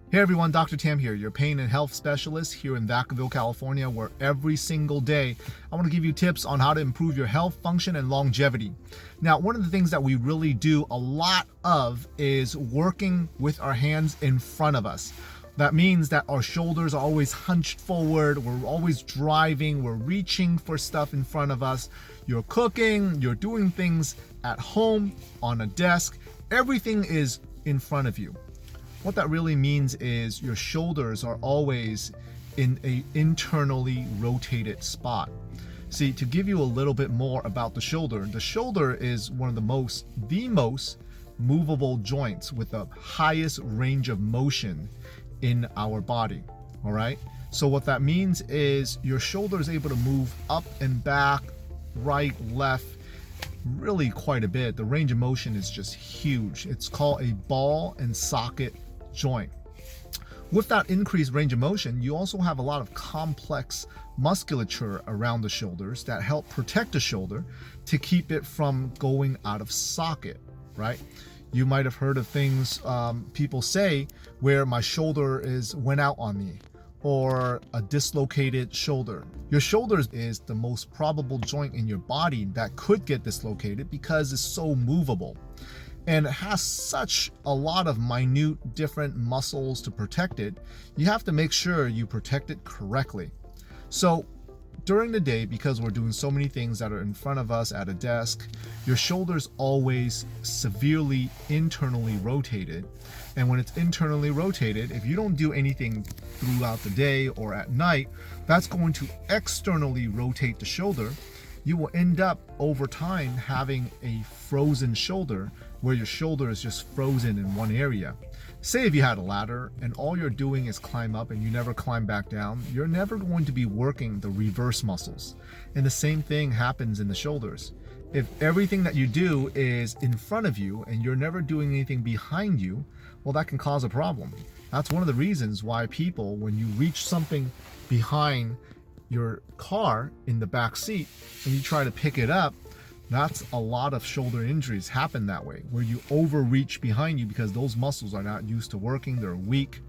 Hey everyone, Dr. Tam here, your pain and health specialist here in Vacaville, California, where every single day I want to give you tips on how to improve your health, function, and longevity. Now, one of the things that we really do a lot of is working with our hands in front of us. That means that our shoulders are always hunched forward, we're always driving, we're reaching for stuff in front of us. You're cooking, you're doing things at home, on a desk, everything is in front of you. What that really means is your shoulders are always in a internally rotated spot. See, to give you a little bit more about the shoulder is one of the most movable joints with the highest range of motion in our body. All right. So what that means is your shoulder is able to move up and back, right, left, really quite a bit. The range of motion is just huge. It's called a ball and socket joint. With that increased range of motion, you also have a lot of complex musculature around the shoulders that help protect the shoulder to keep it from going out of socket, right? You might have heard of things people say where my shoulder went out on me, or a dislocated shoulder. Your shoulder is the most probable joint in your body that could get dislocated because it's so movable. And it has such a lot of minute different muscles to protect it, you have to make sure you protect it correctly. So during the day, because we're doing so many things that are in front of us at a desk, your shoulder's always severely internally rotated. And when it's internally rotated, if you don't do anything throughout the day or at night, that's going to externally rotate the shoulder. You will end up over time having a frozen shoulder where your shoulder is just frozen in one area. Say if you had a ladder and all you're doing is climb up and you never climb back down, you're never going to be working the reverse muscles. And the same thing happens in the shoulders. If everything that you do is in front of you and you're never doing anything behind you, well, that can cause a problem. That's one of the reasons why people, when you reach something behind your car in the back seat and you try to pick it up, that's a lot of shoulder injuries happen that way, where you overreach behind you because those muscles are not used to working, they're weak.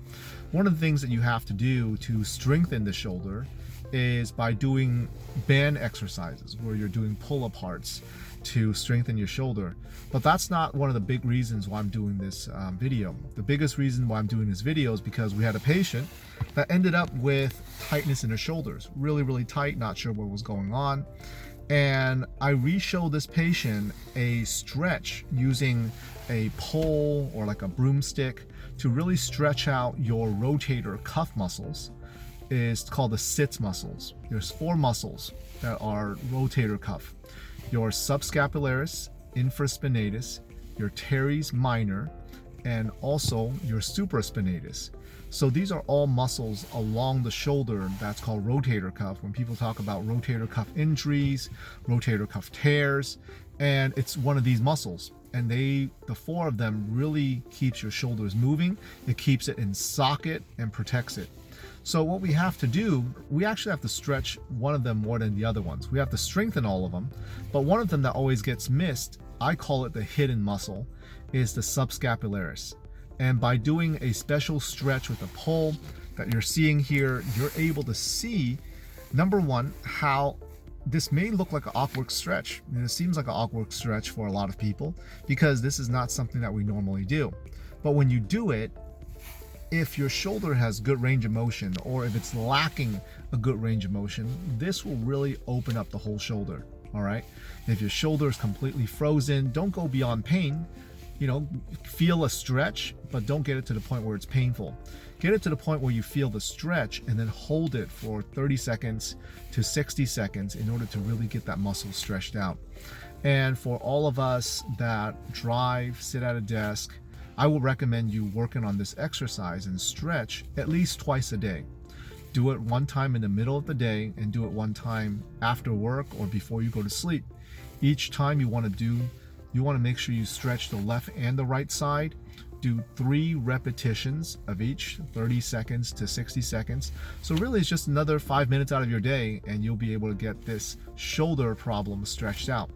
One of the things that you have to do to strengthen the shoulder is by doing band exercises where you're doing pull-aparts to strengthen your shoulder. But that's not one of the big reasons why I'm doing this video. The biggest reason why I'm doing this video is because we had a patient that ended up with tightness in her shoulders, really tight, not sure what was going on. And I re-showed this patient a stretch using a pole or like a broomstick to really stretch out your rotator cuff muscles. It's called the sits muscles. There's 4 muscles that are rotator cuff: your subscapularis, infraspinatus, your teres minor, and also your supraspinatus. So these are all muscles along the shoulder that's called rotator cuff. When people talk about rotator cuff injuries, rotator cuff tears, and it's one of these muscles. And the 4 of them really keeps your shoulders moving. It keeps it in socket and protects it. So what we have to do, we actually have to stretch one of them more than the other ones. We have to strengthen all of them, but one of them that always gets missed, I call it the hidden muscle, is the subscapularis. And by doing a special stretch with a pole that you're seeing here, you're able to see, number one, how this may look like an awkward stretch. And it seems like an awkward stretch for a lot of people because this is not something that we normally do. But when you do it, if your shoulder has good range of motion, or if it's lacking a good range of motion, this will really open up the whole shoulder. All right. If your shoulder is completely frozen, don't go beyond pain. Feel a stretch, but don't get it to the point where it's painful. Get it to the point where you feel the stretch and then hold it for 30 seconds to 60 seconds in order to really get that muscle stretched out. And for all of us that drive, sit at a desk, I will recommend you working on this exercise and stretch at least twice a day. Do it one time in the middle of the day and do it one time after work or before you go to sleep. Each time you want to make sure you stretch the left and the right side. Do 3 repetitions of each, 30 seconds to 60 seconds. So really it's just another 5 minutes out of your day and you'll be able to get this shoulder problem stretched out.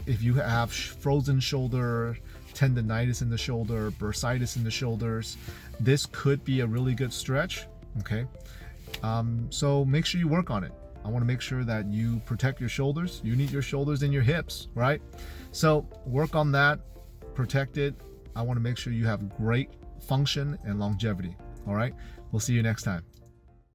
If you have frozen shoulder, tendonitis in the shoulder, bursitis in the shoulders, this could be a really good stretch. Okay, so make sure you work on it. I want to make sure that you protect your shoulders. You need your shoulders and your hips, right? So work on that, protect it. I want to make sure you have great function and longevity. All right, we'll see you next time.